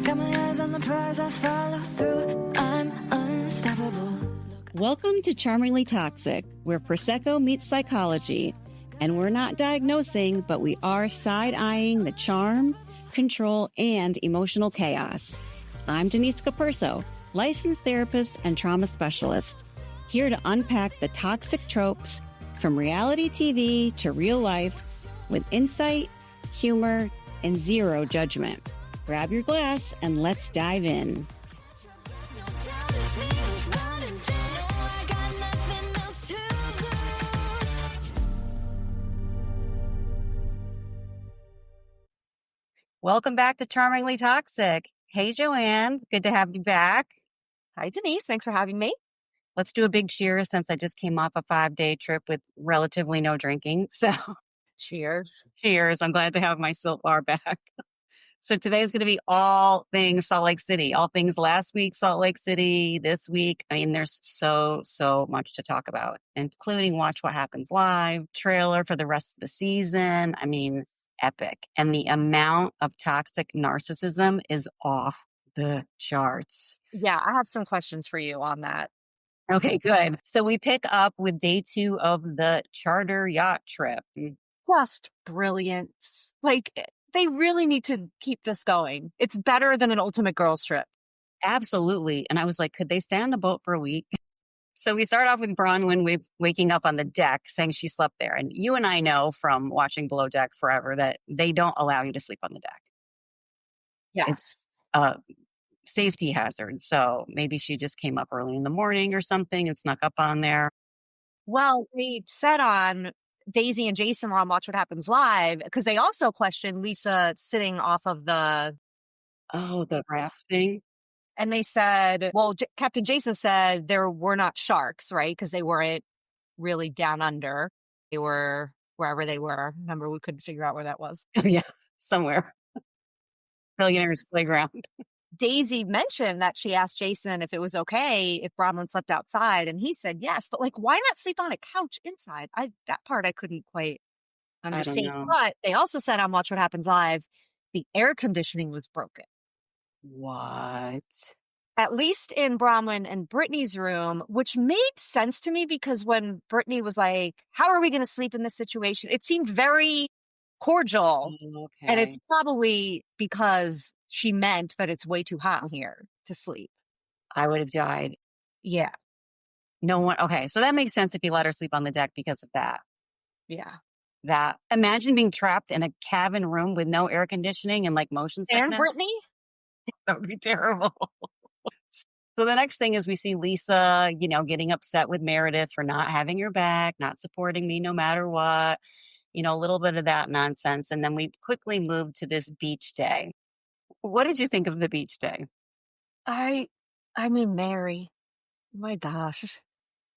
Got my eyes on the prize, I follow through. I'm unstoppable. Welcome to Charmingly Toxic, where Prosecco meets psychology. And we're not diagnosing, but we are side-eyeing the charm, control, and emotional chaos. I'm Denise Caperso, licensed therapist and trauma specialist, here to unpack the toxic tropes from reality TV to real life with insight, humor, and zero judgment. Grab your glass and let's dive in. Welcome back to Charmingly Toxic. Hey, Joanne. Good to have you back. Hi, Denise. Thanks for having me. Let's do a big cheers since I just came off a 5-day trip with relatively no drinking. So Cheers. cheers. I'm glad to have my silk bar back. So today is going to be all things Salt Lake City, all things last week, Salt Lake City, this week. I mean, there's so much to talk about, including Watch What Happens Live, trailer for the rest of the season. I mean, epic. And the amount of toxic narcissism is off the charts. Yeah, I have some questions for you on that. Okay, good. So we pick up with day 2 of the charter yacht trip. Just brilliant. Like, they really need to keep this going. It's better than an ultimate girls trip. Absolutely. And I was like, could they stay on the boat for a week? So we start off with Bronwyn waking up on the deck saying she slept there. And you and I know from watching Below Deck forever that they don't allow you to sleep on the deck. Yes. It's a safety hazard. So maybe she just came up early in the morning or something and snuck up on there. Well, they said on Daisy and Jason were on Watch What Happens Live because they also questioned Lisa sitting off of the... Oh, the raft thing? And they said, well, Captain Jason said there were not sharks, right? Because they weren't really down under. They were wherever they were. Remember, we couldn't figure out where that was. Oh, yeah, somewhere. Billionaire's playground. Daisy mentioned that she asked Jason if it was okay if Bronwyn slept outside, and he said yes. But like, why not sleep on a couch inside? That part I couldn't quite understand. know. But they also said on Watch What Happens Live, the air conditioning was broken. What? At least in Bronwyn and Brittany's room, which made sense to me because when Brittany was like, how are we going to sleep in this situation? It seemed very cordial. Okay. And it's probably because she meant that it's way too hot here to sleep. I would have died. Yeah. No one. Okay. So that makes sense if you let her sleep on the deck because of that. Yeah. Imagine being trapped in a cabin room with no air conditioning and like motion sickness. And Brittany? That would be terrible. So the next thing is we see Lisa, getting upset with Meredith for not having her back, not supporting me no matter what, a little bit of that nonsense. And then we quickly move to this beach day. What did you think of the beach day? I mean, Mary, my gosh,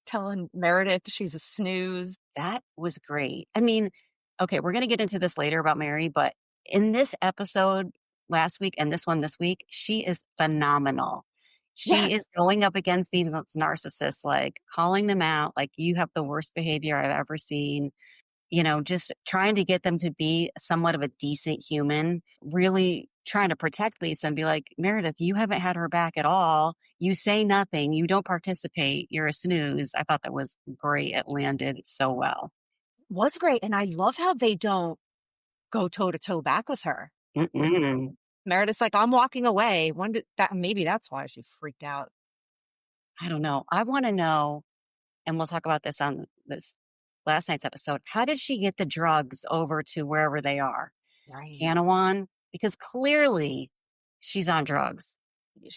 telling Meredith she's a snooze. That was great. I mean, okay, we're going to get into this later about Mary, but in this episode last week and this one this week, she is phenomenal. She is going up against these narcissists, like calling them out, like you have the worst behavior I've ever seen, just trying to get them to be somewhat of a decent human, really trying to protect Lisa and be like, Meredith, you haven't had her back at all. You say nothing. You don't participate. You're a snooze. I thought that was great. It landed so well. Was great. And I love how they don't go toe to toe back with her. Mm-mm. Meredith's like, I'm walking away. Maybe that's why she freaked out. I don't know. I want to know, and we'll talk about this on this last night's episode. How did she get the drugs over to wherever they are? Right. Canawan? Because clearly she's on drugs.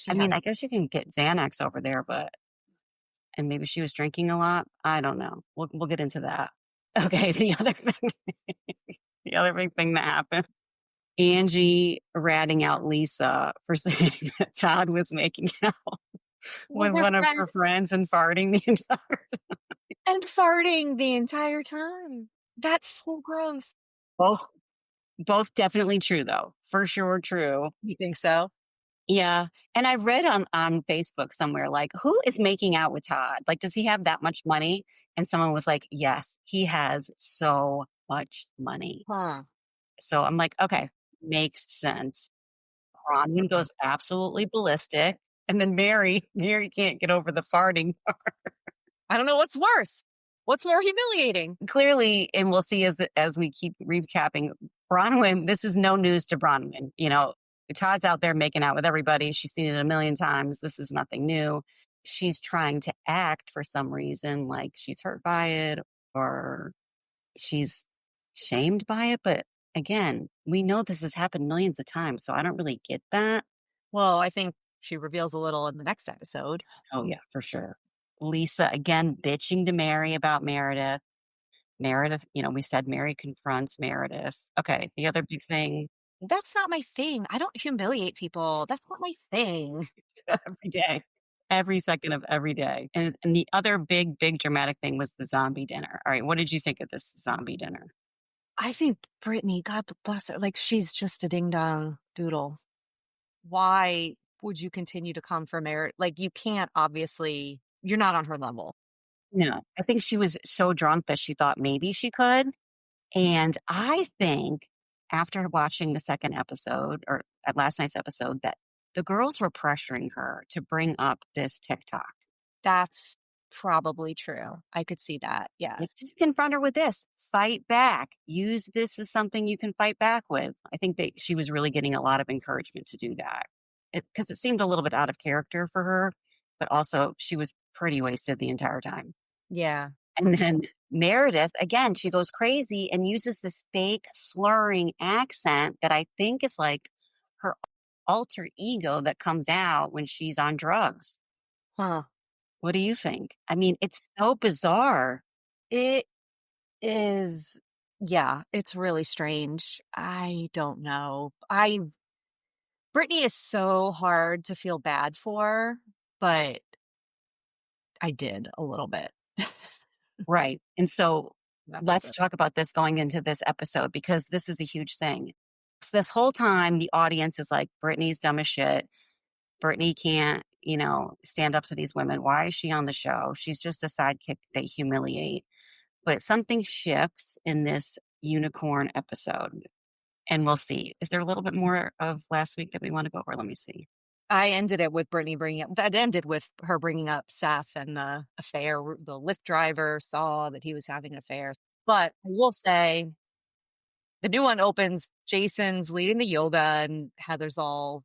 I guess you can get Xanax over there, and maybe she was drinking a lot. I don't know. We'll get into that. Okay. The other big thing that happened. Angie ratting out Lisa for saying that Todd was making out with one of her friends and farting the entire time. That's so gross. Both definitely true, though. For sure true. You think so? Yeah. And I read on Facebook somewhere, like, who is making out with Todd? Like, does he have that much money? And someone was like, yes, he has so much money. Huh. So I'm like, okay, makes sense. Bronwyn goes absolutely ballistic, and then Mary can't get over the farting. I don't know what's worse. What's more humiliating? Clearly, and we'll see as we keep recapping, Bronwyn, this is no news to Bronwyn. Todd's out there making out with everybody. She's seen it a million times. This is nothing new. She's trying to act for some reason like she's hurt by it or she's shamed by it. But again, we know this has happened millions of times, so I don't really get that. Well, I think she reveals a little in the next episode. Oh, yeah, for sure. Lisa, again, bitching to Mary about Meredith. Meredith, we said Mary confronts Meredith. Okay, the other big thing That's not my thing. I don't humiliate people. That's not my thing. every day, every second of every day. And the other big, big dramatic thing was the zombie dinner. All right, what did you think of this zombie dinner? I think Brittany, God bless her, like she's just a ding dong doodle. Why would you continue to come for merit? Like you can't, obviously, you're not on her level. No, I think she was so drunk that she thought maybe she could. And I think after watching the second episode or at last night's episode that the girls were pressuring her to bring up this TikTok. That's probably true. I could see that. Yes. Like, just confront her with this. Fight back. Use this as something you can fight back with. I think that she was really getting a lot of encouragement to do that because it seemed a little bit out of character for her, but also she was pretty wasted the entire time. Yeah. And then Meredith, again, she goes crazy and uses this fake slurring accent that I think is like her alter ego that comes out when she's on drugs. Huh. What do you think? I mean, it's so bizarre. It is, yeah, it's really strange. I don't know. Brittany is so hard to feel bad for, but I did a little bit. Right. And so let's Episode. talk about this going into this episode because this is a huge thing. So this whole time, the audience is like, Brittany's dumb as shit. Brittany can't, stand up to these women. Why is she on the show? She's just a sidekick they humiliate. But something shifts in this unicorn episode. And we'll see. Is there a little bit more of last week that we want to go over? Let me see. I ended it with Brittany that ended with her bringing up Seth and the affair. The Lyft driver saw that he was having an affair. But I will say the new one opens, Jason's leading the yoga and Heather's all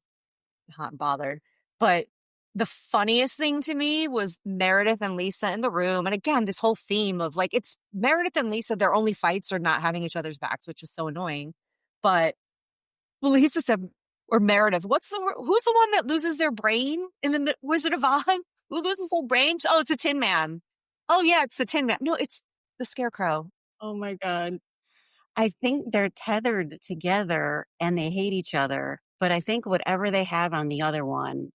hot and bothered. But the funniest thing to me was Meredith and Lisa in the room. And again, this whole theme of like, it's Meredith and Lisa, their only fights are not having each other's backs, which is so annoying. But Lisa said, or Meredith, who's the one that loses their brain in the Wizard of Oz? Who loses their brain? Oh, it's a Tin Man. Oh, yeah, it's the Tin Man. No, it's the Scarecrow. Oh my God. I think they're tethered together and they hate each other. But I think whatever they have on the other one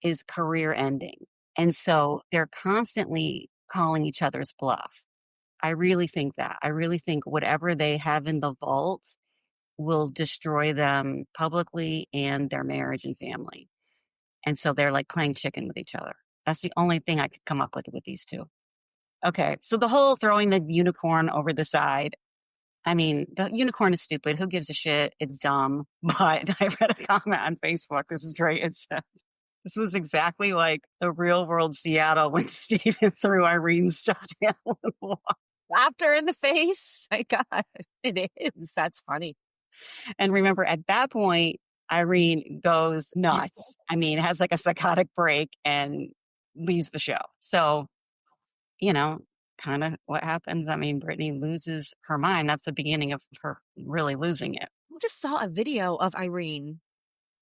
is career ending. And so they're constantly calling each other's bluff. I really think that. I really think whatever they have in the vault will destroy them publicly and their marriage and family. And so they're like playing chicken with each other. That's the only thing I could come up with these two. Okay. So the whole throwing the unicorn over the side. I mean, the unicorn is stupid. Who gives a shit? It's dumb. But I read a comment on Facebook. This is great. It said, this was exactly like the real world Seattle when Steven threw Irene's stuffed animal in the water. Laughter in the face. My God, it is. That's funny. And remember, at that point, Irene goes nuts. I mean, has like a psychotic break and leaves the show. So, kind of what happens. I mean, Brittany loses her mind. That's the beginning of her really losing it. I just saw a video of Irene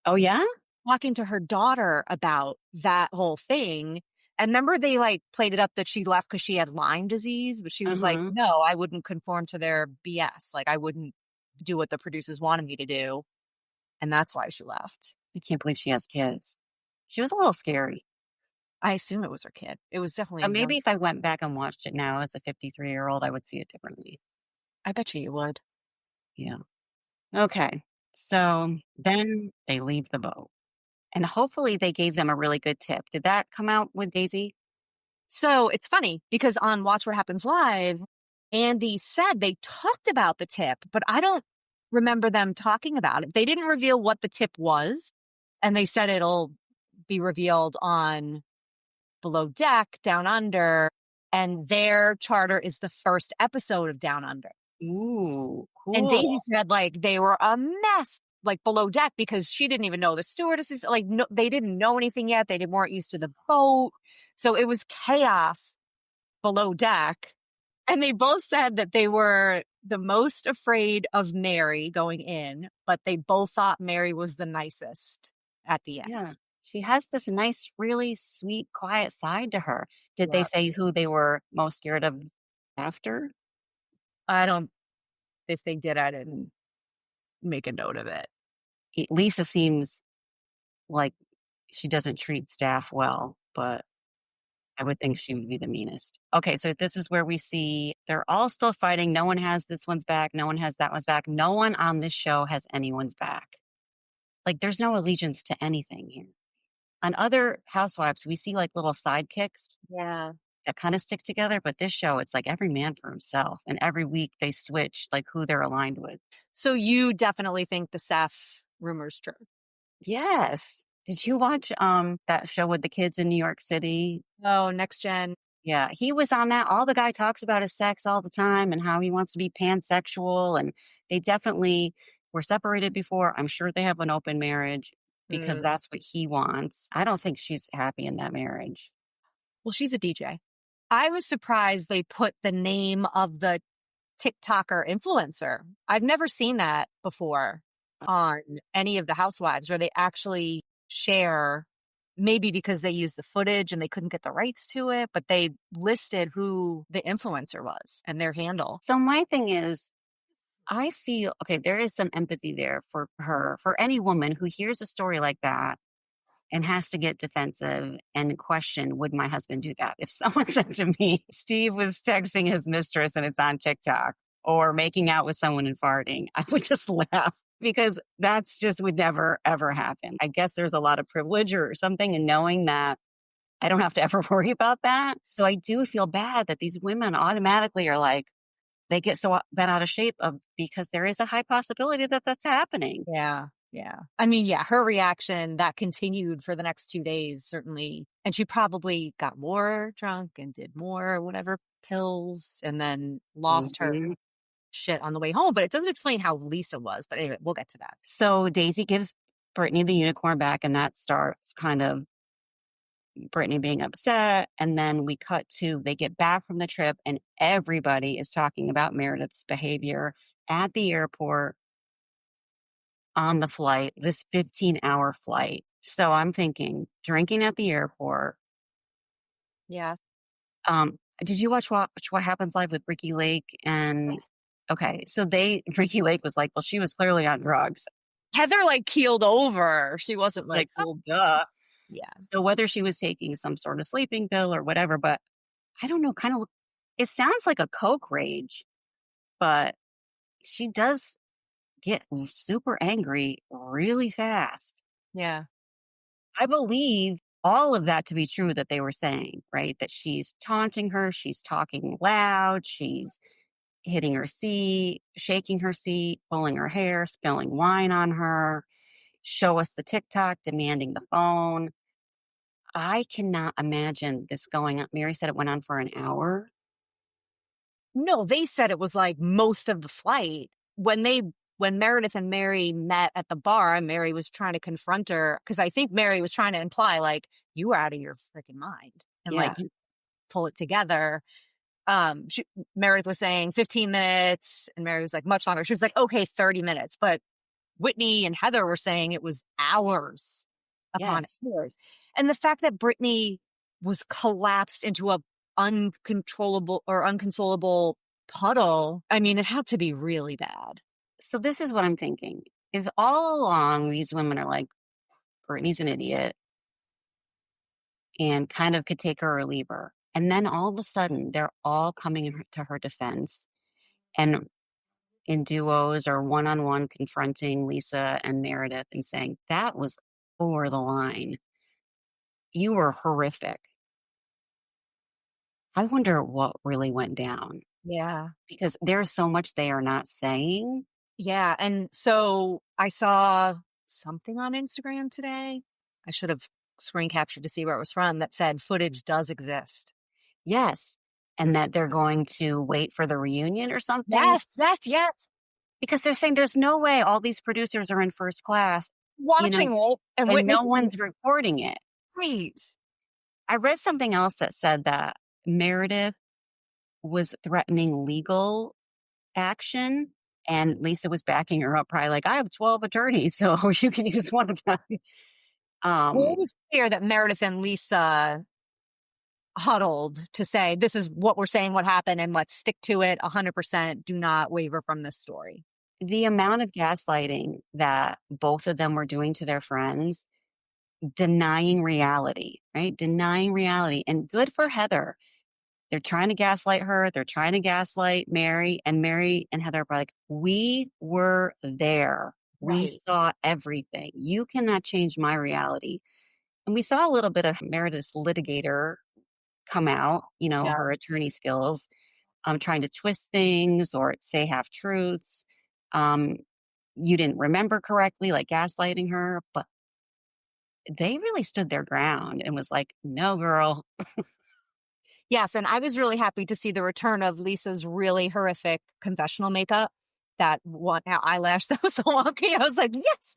Oh, yeah? talking to her daughter about that whole thing. And remember they like played it up that she left because she had Lyme disease, but she was like, no, I wouldn't conform to their BS. Like I wouldn't do what the producers wanted me to do. And that's why she left. I can't believe she has kids. She was a little scary. I assume it was her kid. It was definitely Maybe if I went back and watched it now as a 53-year-old, I would see it differently. I bet you would. Yeah. Okay. So then they leave the boat. And hopefully they gave them a really good tip. Did that come out with Daisy? So it's funny because on Watch What Happens Live, Andy said they talked about the tip, but I don't remember them talking about it. They didn't reveal what the tip was. And they said it'll be revealed on Below Deck, Down Under, and their charter is the first episode of Down Under. Ooh, And cool. Daisy said, like, they were a mess, like, Below Deck, because she didn't even know the stewardesses, like, no, they didn't know anything yet. They weren't used to the boat. So it was chaos Below Deck. And they both said that they were the most afraid of Mary going in, but they both thought Mary was the nicest at the end. Yeah. She has this nice, really sweet, quiet side to her. Did they Yeah. say who they were most scared of after? I don't, if they did, I didn't make a note of it. Lisa seems like she doesn't treat staff well, but I would think she would be the meanest. Okay, so this is where we see they're all still fighting. No one has this one's back. No one has that one's back. No one on this show has anyone's back. Like, there's no allegiance to anything here. On other housewives, we see like little sidekicks Yeah. that kind of stick together, but this show, it's like every man for himself. And every week they switch like who they're aligned with. So you definitely think the Seth rumor's true? Yes. Did you watch that show with the kids in New York City? Oh, Next Gen. Yeah, he was on that. All the guy talks about is sex all the time and how he wants to be pansexual. And they definitely were separated before. I'm sure they have an open marriage because Mm. that's what he wants. I don't think she's happy in that marriage. Well, she's a DJ. I was surprised they put the name of the TikToker influencer. I've never seen that before on any of the housewives where they actually share, maybe because they used the footage and they couldn't get the rights to it, but they listed who the influencer was and their handle. So my thing is, I feel okay, there is some empathy there for her, for any woman who hears a story like that and has to get defensive and question, would my husband do that? If someone said to me, Steve was texting his mistress and it's on TikTok or making out with someone and farting, I would just laugh because that's just would never, ever happen. I guess there's a lot of privilege or something in knowing that I don't have to ever worry about that. So I do feel bad that these women automatically are like, they get so bent out of shape of because there is a high possibility that that's happening. Yeah. Yeah. I mean, yeah, her reaction that continued for the next 2 days, certainly. And she probably got more drunk and did more whatever pills and then lost her Mhm. shit on the way home. But it doesn't explain how Lisa was. But anyway, we'll get to that. So Daisy gives Brittany the unicorn back, and that starts kind of Brittany being upset. And then we cut to they get back from the trip, and everybody is talking about Meredith's behavior at the airport on the flight, this 15-hour flight. So I'm thinking drinking at the airport. Yeah. Did you watch What Happens Live with Ricky Lake? And okay, so Ricky Lake was like, well, she was clearly on drugs. Heather like keeled over. She wasn't It's like, like, oh, well, duh. yeah. So whether she was taking some sort of sleeping pill or whatever, but I don't know, kind of, it sounds like a coke rage, but she does get super angry really fast. Yeah. I believe all of that to be true that they were saying, right? That she's taunting her, she's talking loud, she's hitting her seat, shaking her seat, pulling her hair, spilling wine on her, show us the TikTok, demanding the phone. I cannot imagine this going on. Mary said it went on for an hour. No, they said it was like most of the flight. When Meredith and Mary met at the bar, and Mary was trying to confront her, because I think Mary was trying to imply, like, you were out of your freaking mind. And Yeah. like you pull it together. Meredith was saying 15 minutes, and Mary was like, much longer. She was like, okay, 30 minutes. But Whitney and Heather were saying it was hours upon Yes. hours. And the fact that Brittany was collapsed into a uncontrollable or unconsolable puddle, I mean, it had to be really bad. So this is what I'm thinking. If all along these women are like, Brittany's an idiot and kind of could take her or leave her, and then all of a sudden they're all coming to her defense and in duos or one-on-one confronting Lisa and Meredith and saying, that was over the line. You were horrific. I wonder what really went down Yeah. because there's so much they are not saying. Yeah. And so I saw something on Instagram today. I should have screen captured to see where it was from that said footage does exist. Yes, and that they're going to wait for the reunion or something Yes, yes, yes. because they're saying there's no way all these producers are in first class, you know, Watching it and and no witnessing one's reporting it. it. I read something else that said that Meredith was threatening legal action, and Lisa was backing her up, probably like, "I have 12 attorneys, so you can use one of them." Well, Um, it was clear that Meredith and Lisa huddled to say, this is what we're saying, what happened, and let's stick to it 100%. Do not waver from this story. the amount of gaslighting that both of them were doing to their friends, denying reality, right? Denying reality, and good for Heather. They're trying to gaslight her, they're trying to gaslight Mary, and Mary and Heather are like, "We were there. We Right. saw everything. You cannot change my reality." And we saw a little bit of Meredith's litigator come out, Yeah. her attorney skills, trying to twist things or say half truths. Um, you didn't remember correctly, like gaslighting her, but they really stood their ground and was like, "No, girl." Yes. And I was really happy to see the return of Lisa's really horrific confessional makeup. That one eyelash that was so wonky. I was like, yes.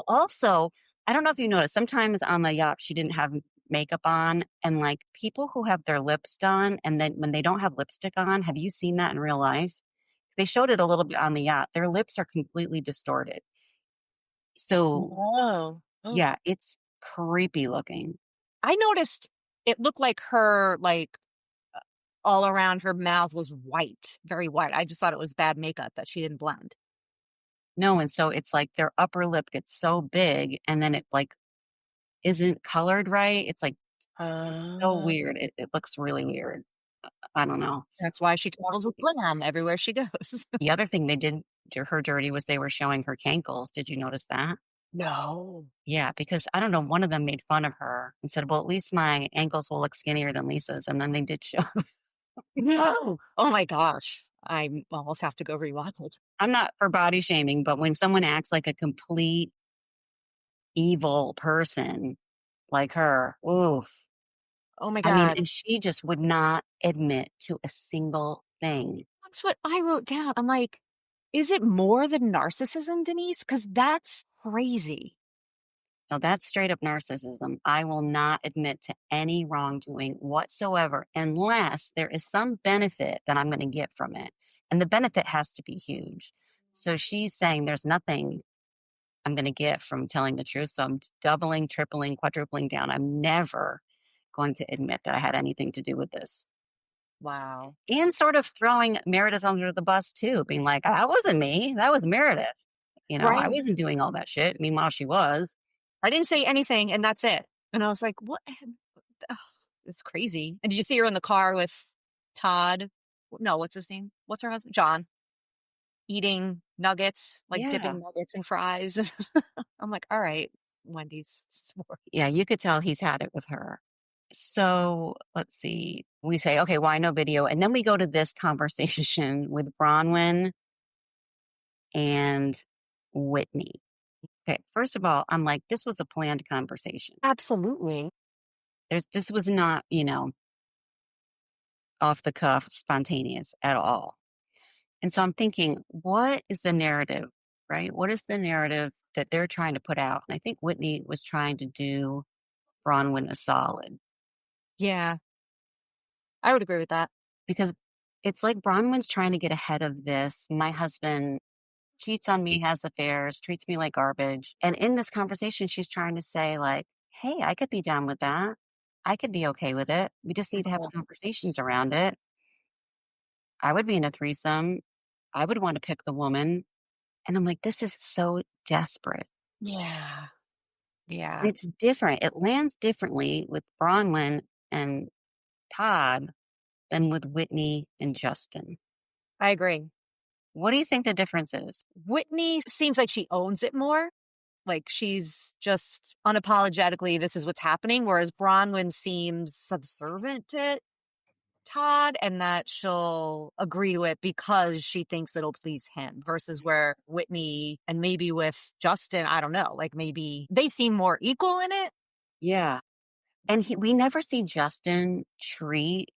Also, I don't know if you noticed, sometimes on the yacht, she didn't have makeup on, and, like, people who have their lips done, and then when they don't have lipstick on, have you seen that in real life? They showed it a little bit on the yacht. Their lips are completely distorted. So, No. Oh. yeah, it's creepy looking. I noticed it looked like her, like, all around her mouth was white, very white. I just thought it was bad makeup that she didn't blend. No, and so it's like their upper lip gets so big, and then it, like, isn't colored right. It's, like, it's so Oh. weird. It looks really weird. I don't know. That's why she travels with glam everywhere she goes. The other thing they did to her dirty was they were showing her cankles. Did you notice that? No. Yeah, because I don't know, one of them made fun of her and said, "Well, at least my ankles will look skinnier than Lisa's," and then they did show. No. Oh my gosh. I almost have to go rewatch it. I'm not for body shaming, but when someone acts like a complete evil person like her, oof. Oh my I mean, god. and she just would not admit to a single thing. That's what I wrote down. I'm like, is it more than narcissism, Denise? Because that's crazy. Now that's straight up narcissism. I will not admit to any wrongdoing whatsoever unless there is some benefit that I'm going to get from it. And the benefit has to be huge. So she's saying there's nothing I'm going to get from telling the truth. So I'm doubling, tripling, quadrupling down. I'm never going to admit that I had anything to do with this. Wow. And sort of throwing Meredith under the bus too, being like, that wasn't me. That was Meredith. I Right. wasn't doing all that shit. Meanwhile, she was. I didn't say anything, and that's it. And I was like, what? Ugh, it's crazy. And did you see her in the car with Todd? No, what's his name? What's her husband? John. Eating nuggets, like Yeah. dipping nuggets in fries. I'm like, all right, Wendy's. Yeah, you could tell he's had it with her. So let's see. We say, okay, why no video? And then we go to this conversation with Bronwyn and Whitney. Okay, first of all, I'm like, this was a planned conversation. Absolutely. This was not, off the cuff, spontaneous at all. And so I'm thinking, what is the narrative, right? What is the narrative that they're trying to put out? And I think Whitney was trying to do Bronwyn a solid Yeah, I would agree with that. because it's like Bronwyn's trying to get ahead of this. My husband cheats on me, has affairs, treats me like garbage. And in this conversation, she's trying to say, like, hey, I could be down with that. I could be okay with it. We just need to have Mhm. conversations around it. I would be in a threesome. I would want to pick the woman. And I'm like, this is so desperate. Yeah. And Yeah, it's different. It lands differently with Bronwyn and Todd than with Whitney and Justin. I agree. What do you think the difference is? Whitney seems like she owns it more. Like she's just unapologetically, this is what's happening. Whereas Bronwyn seems subservient to it. Todd and that she'll agree to it because she thinks it'll please him versus where Whitney and maybe with Justin, I don't know, like maybe they seem more equal in it. Yeah. And we never see Justin treat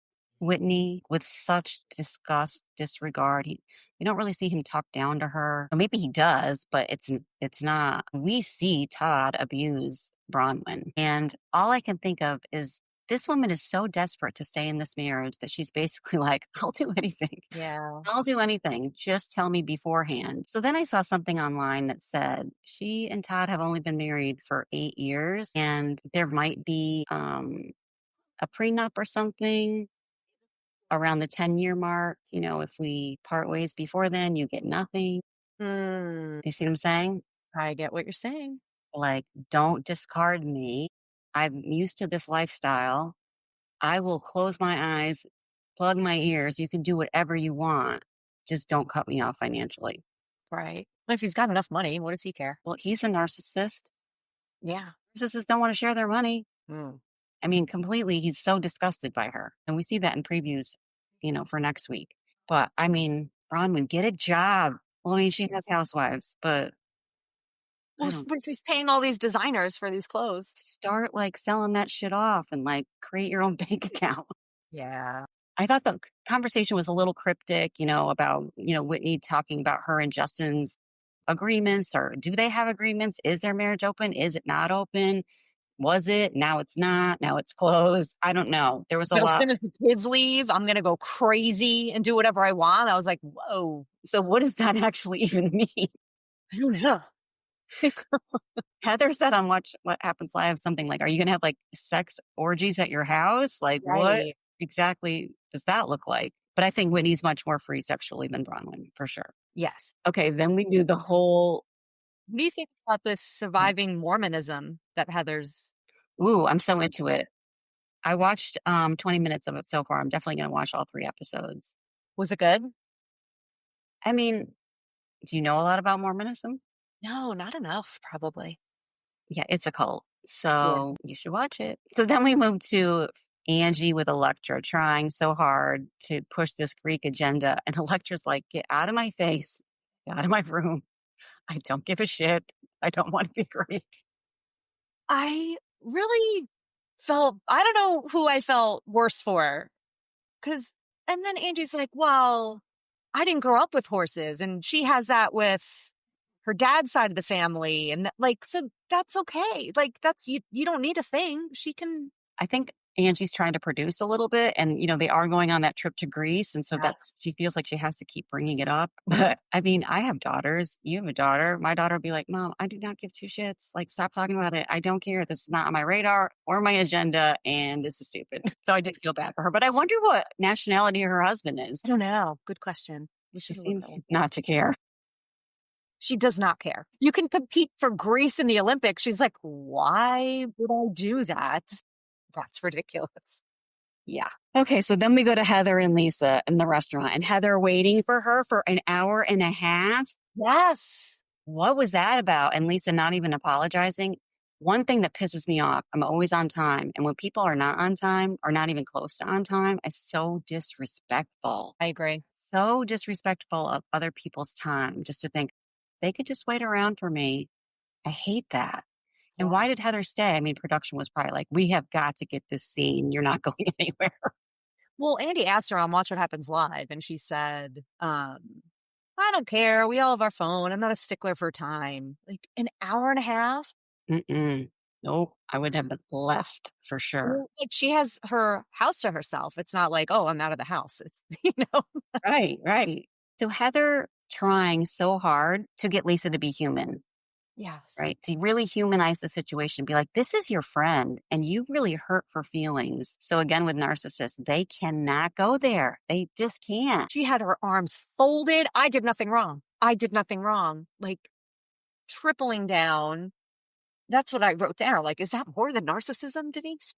Whitney with such disgust, disregard. We don't really see him talk down to her. Or maybe he does, but it's not. We see Todd abuse Bronwyn. And all I can think of is this woman is so desperate to stay in this marriage that she's basically like, I'll do anything. Yeah. I'll do anything. Just tell me beforehand. So then I saw something online that said she and Todd have only been married for 8 years and there might be a prenup or something around the 10-year mark. If we part ways before then, you get nothing. Hmm. You see what I'm saying? I get what you're saying. Like, don't discard me. I'm used to this lifestyle. I will close my eyes, plug my ears. You can do whatever you want. Just don't cut me off financially. Right. Well, if he's got enough money, what does he care? Well, he's a narcissist. Yeah. Narcissists don't want to share their money. Mm. I mean, completely, he's so disgusted by her. And we see that in previews, for next week. But I mean, Bronwyn, get a job. Well, I mean, she has housewives, but I Well, don't he's paying all these designers for these clothes. start like selling that shit off and like create your own bank account. Yeah. I thought the conversation was a little cryptic, about, Whitney talking about her and Justin's agreements, or do they have agreements? Is their marriage open? Is it not open? Was it? Now it's not. Now it's closed. I don't know. There was a But as lot. soon as the kids leave, I'm going to go crazy and do whatever I want. I was like, whoa, So what does that actually even mean? I don't know. Heather said on Watch What Happens Live something like, are you going to have like sex orgies at your house? Like, what Right. exactly does that look like? But I think Whitney's much more free sexually than Bronwyn, for sure. Yes. Okay, then we do the whole, What do you think about this surviving Mormonism that Heather's? ooh, I'm so into it. I watched 20 minutes of it so far. I'm definitely going to watch all 3 episodes. Was it good? I mean, do you know a lot about Mormonism? No, not enough, probably. Yeah, it's a cult. Yeah. So you should watch it. So then we move to Angie with Electra trying so hard to push this Greek agenda. And Electra's like, get out of my face, get out of my room. I don't give a shit. I don't want to be Greek. I really felt, I don't know who I felt worse for. And then Angie's like, well, I didn't grow up with horses. And she has that with her dad's side of the family. And so that's okay. Like, you don't need a thing. She can. I think Angie's trying to produce a little bit and, they are going on that trip to Greece. And so she feels like she has to keep bringing it up. But I mean, I have daughters. You have a daughter. My daughter will be like, Mom, I do not give 2 shits. Like, stop talking about it. I don't care. This is not on my radar or my agenda. And this is stupid. So I did feel bad for her. But I wonder what nationality her husband is. I don't know. Good question. She seems not to care. She does not care. You can compete for Greece in the Olympics. She's like, why would I do that? That's ridiculous. Yeah. Okay. So then we go to Heather and Lisa in the restaurant and Heather waiting for her for an hour and a half. Yes. What was that about? And Lisa not even apologizing. One thing that pisses me off, I'm always on time. And when people are not on time or not even close to on time, it's so disrespectful. I agree. So disrespectful of other people's time just to think they could just wait around for me. I hate that. And why did Heather stay? I mean, production was probably like, we have got to get this scene. You're not going anywhere. Well, Andy asked her on Watch What Happens Live, and she said, I don't care. We all have our phone. I'm not a stickler for time. Like an hour and a half? Nope. I would have been left for sure. Well, like she has her house to herself. It's not like, oh, I'm out of the house. It's, Right. So Heather trying so hard to get Lisa to be human. Yes. Right. To really humanize the situation, be like, this is your friend and you really hurt her feelings. So again, with narcissists, they cannot go there. They just can't. She had her arms folded. I did nothing wrong. Like tripling down. That's what I wrote down. Like, is that more than narcissism, Denise?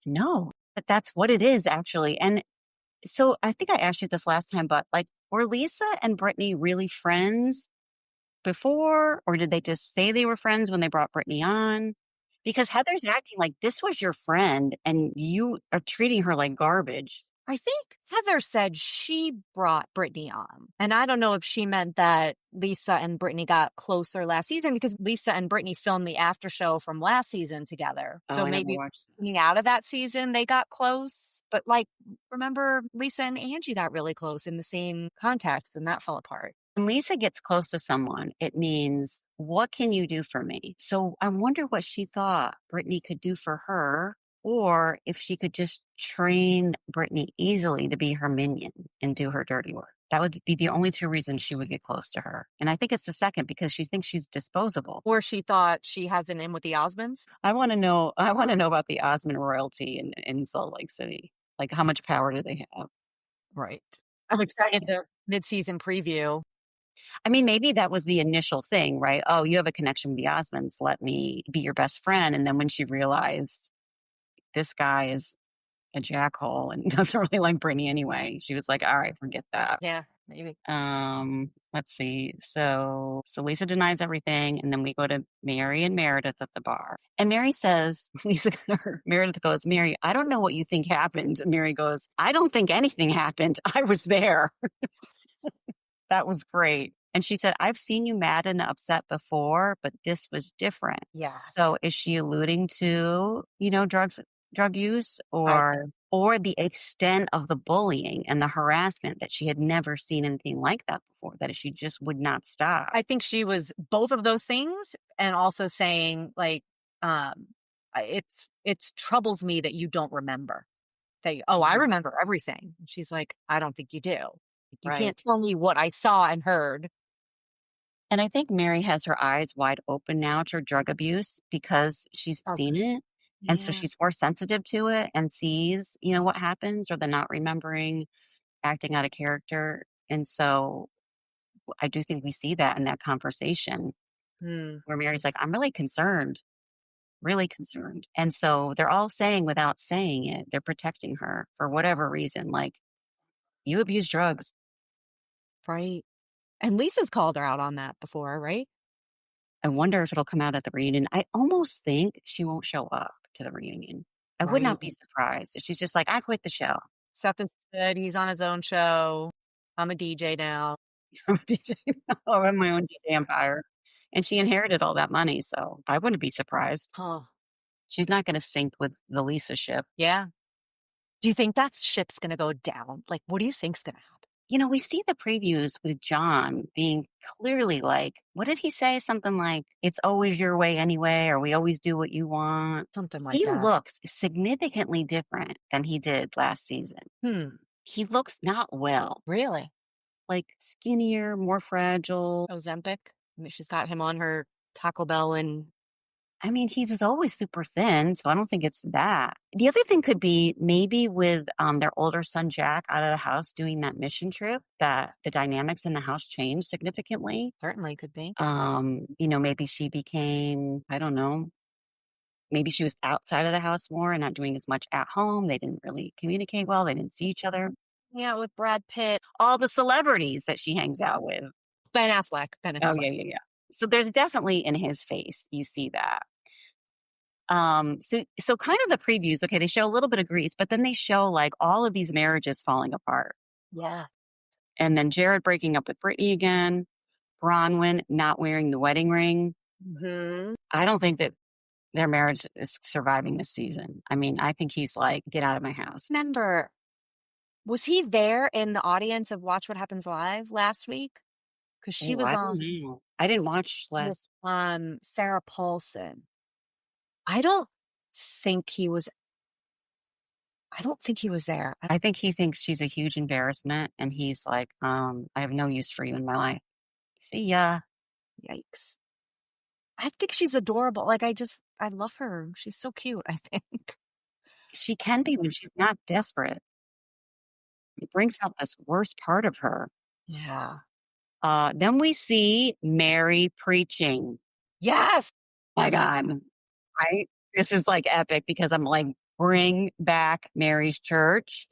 No, but that's what it is actually. And so I think I asked you this last time, but like, were Lisa and Brittany really friends before, or did they just say they were friends when they brought Brittany on? Because Heather's acting like this was your friend and you are treating her like garbage. I think Heather said she brought Brittany on. And I don't know if she meant that Lisa and Brittany got closer last season because Lisa and Brittany filmed the after show from last season together. Oh, So I never maybe watched that. coming out of that season, they got close. But like, remember Lisa and Angie got really close in the same context and that fell apart. When Lisa gets close to someone, it means, what can you do for me? So I wonder what she thought Brittany could do for her, or if she could just train Brittany easily to be her minion and do her dirty work. That would be the only two reasons she would get close to her. And I think it's the second because she thinks she's disposable. Or she thought she has an in with the Osmonds. I want to know about the Osmond royalty in Salt Lake City. Like, how much power do they have? Right. I'm excited the mid-season preview. I mean, maybe that was the initial thing, right? Oh, you have a connection with the Osmonds. Let me be your best friend. And then when she realized this guy is a jackhole and doesn't really like Brittany anyway, she was like, all right, forget that. Yeah, maybe. Let's see. So Lisa denies everything, and then we go to Mary and Meredith at the bar. And Mary says, Meredith goes, Mary, I don't know what you think happened. And Mary goes, I don't think anything happened. I was there. That was great. And she said, I've seen you mad and upset before, but this was different. Yeah. So is she alluding to, drug use or the extent of the bullying and the harassment that she had never seen anything like that before, that she just would not stop? I think she was both of those things and also saying like, it's troubles me that you don't remember. I remember everything. And she's like, I don't think you do. You Right. can't tell me what I saw and heard. And I think Mary has her eyes wide open now to drug abuse because she's seen it. And so Yeah. she's more sensitive to it and sees, what happens, or the not remembering, acting out of character. And so I do think we see that in that conversation where Mary's like, I'm really concerned, really concerned. And so they're all saying without saying it, they're protecting her for whatever reason. Like, you abuse drugs. Right. And Lisa's called her out on that before, right? I wonder if it'll come out at the reunion. I almost think she won't show up to the reunion. I would not be surprised if she's just like, I quit the show. Seth is good. He's on his own show. I'm a DJ now. I'm a DJ. Oh, I'm my own DJ empire. And she inherited all that money, so I wouldn't be surprised. Huh. She's not going to sink with the Lisa ship. Yeah. Do you think that ship's going to go down? Like, what do you think's going to happen? We see the previews with John being clearly like, what did he say? Something like, it's always your way anyway, or we always do what you want. Something like He that. looks significantly different than he did last season. He looks not well. Really? Like skinnier, more fragile. Ozempic? I mean, she's got him on her Taco Bell and I mean, he was always super thin, so I don't think it's that. The other thing could be maybe with their older son, Jack, out of the house doing that mission trip, that the dynamics in the house changed significantly. certainly could be. Maybe she became, I don't know, maybe she was outside of the house more and not doing as much at home. They didn't really communicate well. They didn't see each other. Yeah, with Brad Pitt. All the celebrities that she hangs out with. Ben Affleck. Oh, yeah. So there's definitely in his face, you see that. So kind of the previews, okay, they show a little bit of Grease, but then they show like all of these marriages falling apart. Yeah. And then Jared breaking up with Brittany again, Bronwyn not wearing the wedding ring. Mm-hmm. I don't think that their marriage is surviving this season. I mean, I think he's like, get out of my house. Remember, was he there in the audience of Watch What Happens Live last week? Because she was I on don't know. I didn't watch last. with Sarah Paulson. I don't think he was there. I think he thinks she's a huge embarrassment, and he's like, I have no use for you in my life. See ya. Yikes. I think she's adorable. Like, I love her. She's so cute, I think. She can be when she's not desperate. It brings out this worst part of her. Yeah. Then we see Mary preaching. Yes. My God. This is like epic because I'm like, bring back Mary's church.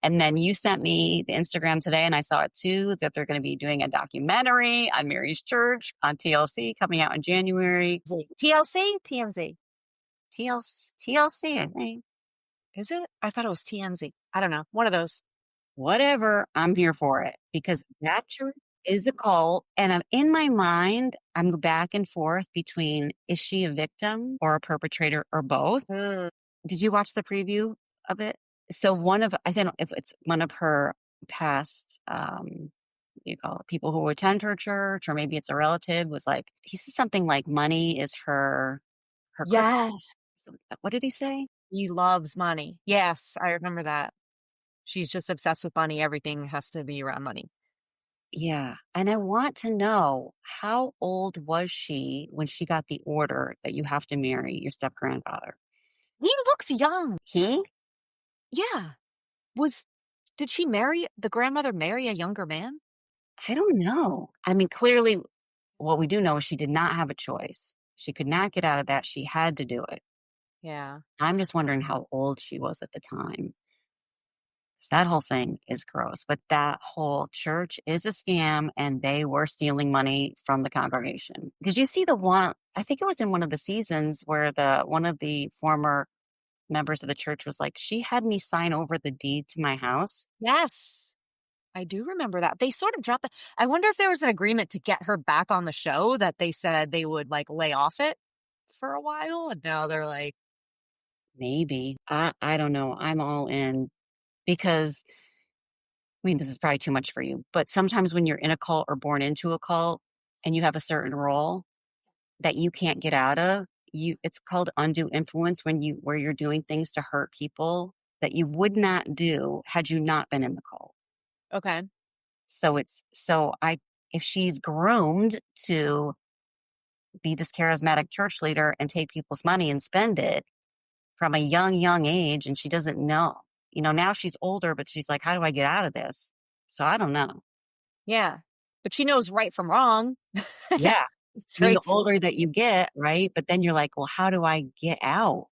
And then you sent me the Instagram today, and I saw it too, that they're going to be doing a documentary on Mary's church on TLC coming out in January. TLC? TMZ. TLC, I think. Is it? I thought it was TMZ. I don't know. One of those. Whatever, I'm here for it because that church is a cult. And I'm in my mind, I'm back and forth between is she a victim or a perpetrator or both? Mm. Did you watch the preview of it? So one of I think if it's one of her past you call it people who attend her church, or maybe it's a relative, was like he said something like money is her kryptonite. Yes. What did he say? He loves money. Yes, I remember that. She's just obsessed with money. Everything has to be around money. Yeah. And I want to know how old was she when she got the order that you have to marry your step grandfather? He looks young. He? Yeah. Was did she marry the grandmother marry a younger man? I don't know. I mean, clearly, what we do know is she did not have a choice. She could not get out of that. She had to do it. Yeah. I'm just wondering how old she was at the time. 'Cause that whole thing is gross. But that whole church is a scam and they were stealing money from the congregation. Did you see the one? I think it was in one of the seasons where the one of the former members of the church was like, she had me sign over the deed to my house. Yes. I do remember that. They sort of dropped that. I wonder if there was an agreement to get her back on the show that they said they would like lay off it for a while. And now they're like, Maybe. I don't know. I'm all in because I mean, this is probably too much for you, but sometimes when you're in a cult or born into a cult and you have a certain role that you can't get out of, it's called undue influence when you where you're doing things to hurt people that you would not do had you not been in the cult. okay. So it's so I if she's groomed to be this charismatic church leader and take people's money and spend it from a young age and she doesn't know. You know, now she's older, but she's like, how do I get out of this? So I don't know. Yeah. But she knows right from wrong. Yeah. I mean, the Straight sl- older that you get, right? But then you're like, well, how do I get out?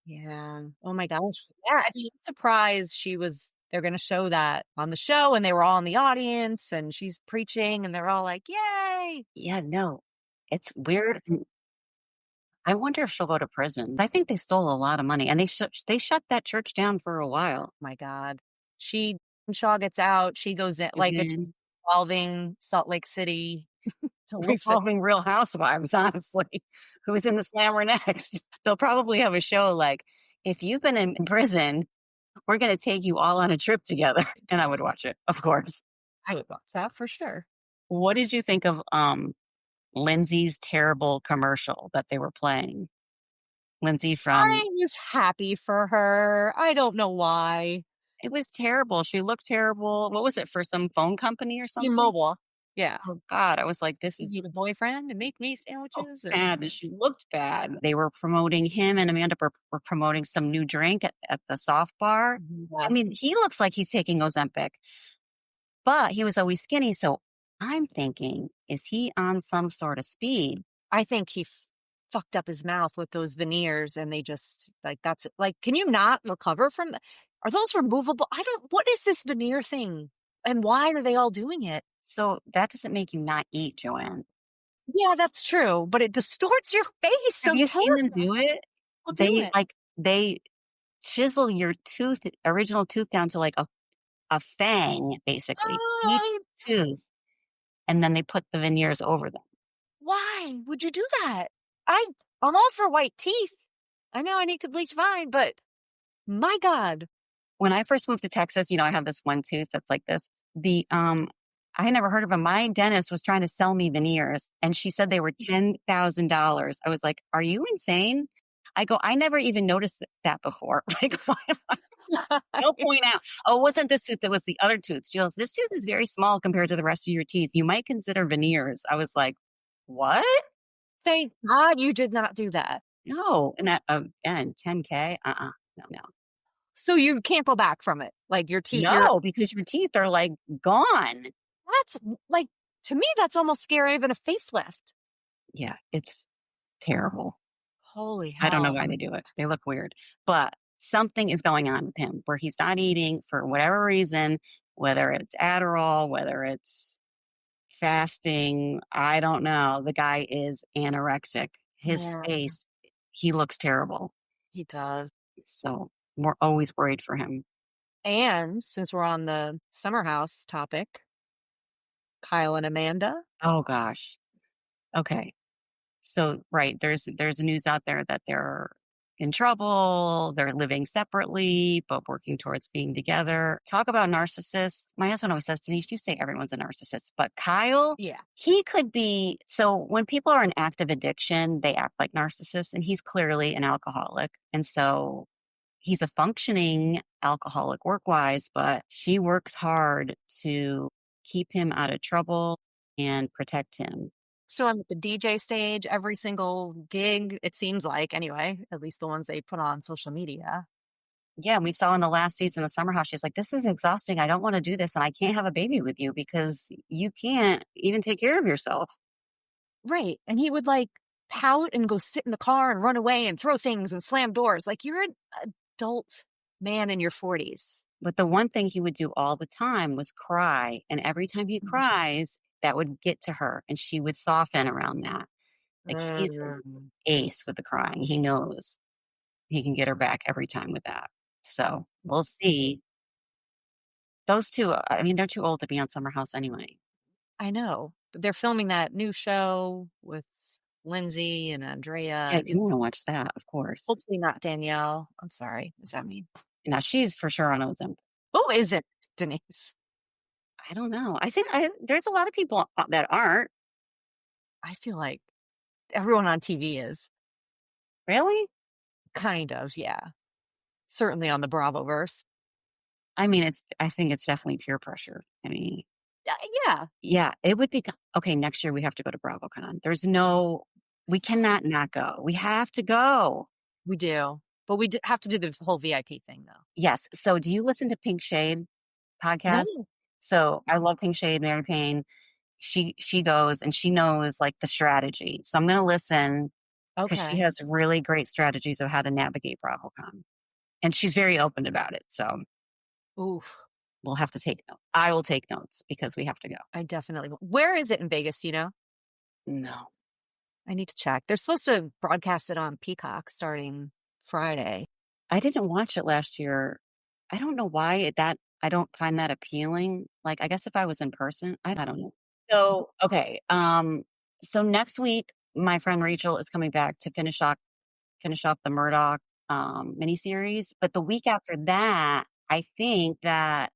Yeah. Oh my gosh. Yeah. I mean, I'm surprised they're going to show that on the show and they were all in the audience and she's preaching and they're all like, yay. Yeah, no, it's weird. And I wonder if she'll go to prison. I think they stole a lot of money and they shut that church down for a while. My God. Shaw gets out. She goes in Goes like it's in, involving Salt Lake City to refit. revolving Real Housewives, honestly. Who's in the slammer next? They'll probably have a show like, if you've been in prison, we're going to take you all on a trip together. And I would watch it, of course. I would watch that for sure. What did you think of Lindsay's terrible commercial that they were playing? Lindsay from I was happy for her. I don't know why. it was terrible. She looked terrible. What was it for some phone company or something? T-Mobile. Yeah. Oh god, I was like, this You is need a boyfriend and make me so sandwiches or bad. And she looked bad. They were promoting him and Amanda were promoting some new drink at the soft bar. I yes. mean, he looks like he's taking Ozempic, but he was always skinny. So I'm thinking, is he on some sort of speed? I think he fucked up his mouth with those veneers and they just like that's it. Like, can you not recover from that? Are those removable? I don't what is this veneer thing? And why are they all doing it? So that doesn't make you not eat, Joanne. Yeah, that's true, but it distorts your face Have so you seen them terribly. do it? People do it. They chisel your original tooth down to like a fang, basically, each Oh, tooth, and then they put the veneers over them. why would you do that? I I'm all for white teeth. I know I need to bleach mine, but my God. When I first moved to Texas, you know, I have this one tooth that's like this. I had never heard of them. My dentist was trying to sell me veneers, and she said they were $10,000. I was like, "Are you insane?" I go, "I never even noticed that before. Like, why am I they'll point out, oh, it wasn't this tooth, that was the other tooth." She goes, "This tooth is very small compared to the rest of your teeth. You might consider veneers." I was like, "What? Thank God you did not do that. No." And again, 10K? No, no. So you can't go back from it. Like your teeth, No, because your teeth are like gone. that's like, to me, that's almost scarier than a facelift. Yeah, it's terrible. Holy I don't know hell. why they do it. They look weird. But something is going on with him where he's not eating for whatever reason, whether it's Adderall, whether it's fasting, I don't know. The guy is anorexic. His Yeah, face, he looks terrible. he does. So we're always worried for him. And since we're on the summer house topic, Kyle and Amanda. Oh gosh. Okay. So, right, there's news out there that they're in trouble, they're living separately, but working towards being together. Talk about narcissists. My husband always says, Denise, you say everyone's a narcissist, but Kyle, Yeah. he could be. So when people are in active addiction, they act like narcissists, and he's clearly an alcoholic. And so he's a functioning alcoholic work-wise, but she works hard to keep him out of trouble and protect him. So I'm at the DJ stage, every single gig, it seems like, anyway, at least the ones they put on social media. Yeah, we saw in the last season of Summer House, she's like, this is exhausting. I don't want to do this. And I can't have a baby with you because you can't even take care of yourself. Right. And he would like pout and go sit in the car and run away and throw things and slam doors. Like, you're an adult man in your 40s. But the one thing he would do all the time was cry. And every time he cries, that would get to her and she would soften around that. Like he's an ace with the crying. He knows he can get her back every time with that. So we'll see. Those two, I mean, they're too old to be on Summer House anyway. I know. But they're filming that new show with Lindsay and Andrea. Yeah, I do want to watch that, of course. Hopefully not Danielle. I'm sorry. What does that mean? Now she's for sure on Ozempic. Who isn't, Denise? I don't know. I think there's a lot of people that aren't. I feel like everyone on TV is. Really? Kind of, yeah. Certainly on the Bravoverse. I mean, I think it's definitely peer pressure. I mean, Yeah. yeah, it would be okay. Next year we have to go to BravoCon. We cannot not go. We have to go. We do. But we have to do the whole VIP thing, though. Yes. So do you listen to Pink Shade podcast? No. So I love Pink Shade, Mary Payne. She goes and she knows like the strategy. So I'm going to listen because she Okay. has really great strategies of how to navigate BravoCon. And she's very open about it. So Oof. we'll have to take notes. I will take notes because we have to go. I definitely will. Where is it in Vegas, do you know? No. I need to check. They're supposed to broadcast it on Peacock starting Friday. I didn't watch it last year. I don't know why I don't find that appealing. Like, I guess if I was in person, I don't know. So, okay. So next week, my friend Rachel is coming back to finish off the Murdoch miniseries. But the week after that, I think that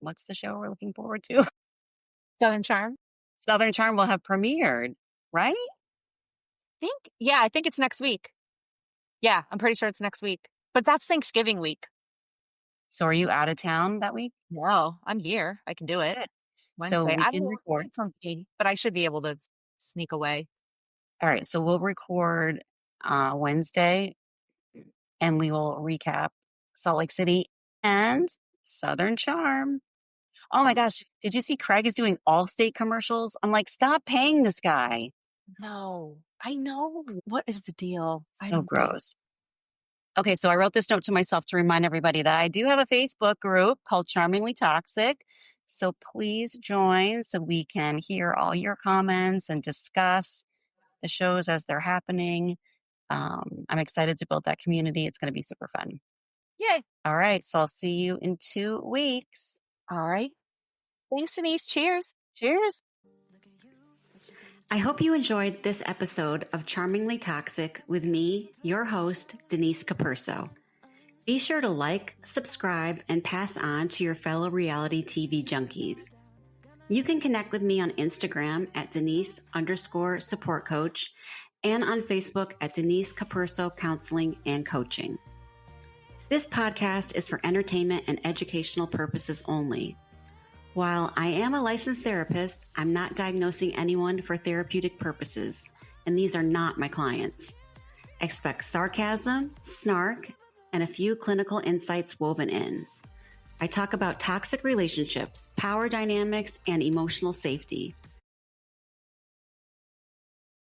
what's the show we're looking forward to? Southern Charm? Southern Charm will have premiered, right? I think it's next week. Yeah, I'm pretty sure it's next week. But that's Thanksgiving week. So are you out of town that week? No, I'm here. I can do it. Good. Wednesday. So we I don't can know record. from me, but I should be able to sneak away. All right. So we'll record Wednesday and we will recap Salt Lake City and Southern Charm. Oh my gosh. Did you see Craig is doing Allstate commercials? I'm like, stop paying this guy. No, I know. What is the deal? I So don't get it. gross. Okay, so I wrote this note to myself to remind everybody that I do have a Facebook group called Charmingly Toxic. So please join so we can hear all your comments and discuss the shows as they're happening. I'm excited to build that community. It's going to be super fun. Yay. All right, so I'll see you in 2 weeks. All right. Thanks, Denise. Cheers. Cheers. I hope you enjoyed this episode of Charmingly Toxic with me, your host, Denise Capurso. Be sure to like, subscribe, and pass on to your fellow reality TV junkies. You can connect with me on Instagram at Denise_support coach and on Facebook at Denise Capurso Counseling and Coaching. This podcast is for entertainment and educational purposes only. While I am a licensed therapist, I'm not diagnosing anyone for therapeutic purposes, and these are not my clients. Expect sarcasm, snark, and a few clinical insights woven in. I talk about toxic relationships, power dynamics, and emotional safety.